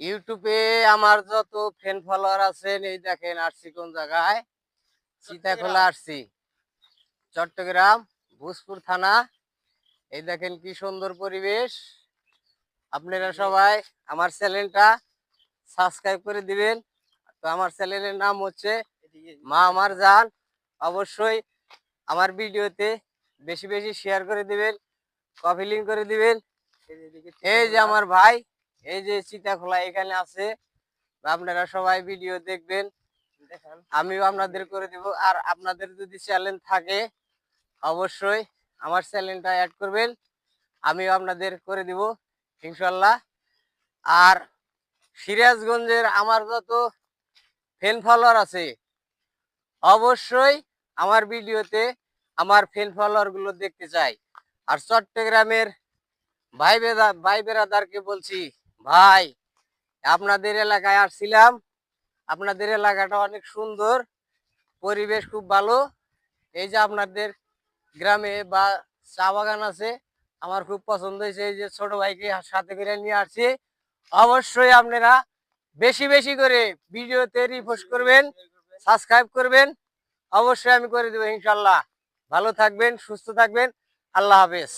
ইউটিউবে আমার যত ফ্রেন্ড ফলোয়ার আছেন এই দেখেন আসছি কোন জায়গায়, সীতাখোলা আসছি, চট্টগ্রাম ভোজপুর থানা। এই দেখেন কি সুন্দর পরিবেশ। আপনারা সবাই আমার চ্যানেলটা সাবস্ক্রাইব করে দিবেন। তো আমার চ্যানেলের নাম হচ্ছে মা আমার জান। অবশ্যই আমার ভিডিওতে বেশি বেশি শেয়ার করে দিবেন, কপি লিঙ্ক করে দিবেন। এই যে আমার ভাই, এই যে সীতাখোলা এখানে আছে, আপনারা সবাই ভিডিও দেখবেন, আমিও আপনাদের করে দিব। আর আপনাদের যদি চ্যানেল থাকে অবশ্যই আমার চ্যানেলটা অ্যাড করবেন, আমিও আপনাদের করে দিব ইনশাল্লাহ। আর সিরাজগঞ্জের আমার যত ফ্যান ফলোয়ার আছে অবশ্যই আমার ভিডিওতে আমার ফ্যান ফলোয়ার গুলো দেখতে চাই। আর চট্টগ্রামের ভাই বেরাদারকে বলছি, ভাই আপনাদের এলাকায় আসছিলাম, আপনাদের এলাকাটা অনেক সুন্দর, পরিবেশ খুব ভালো। এই যে আপনাদের গ্রামে বা চা বাগান আছে, আমার খুব পছন্দ হয়েছে। এই যে ছোট ভাইকে সাথে করে নিয়ে আসছি। অবশ্যই আপনারা বেশি বেশি করে ভিডিওতে রিপোস্ট করবেন, সাবস্ক্রাইব করবেন। অবশ্যই আমি করে দেবো ইনশাল্লাহ। ভালো থাকবেন, সুস্থ থাকবেন। আল্লাহ হাফেজ।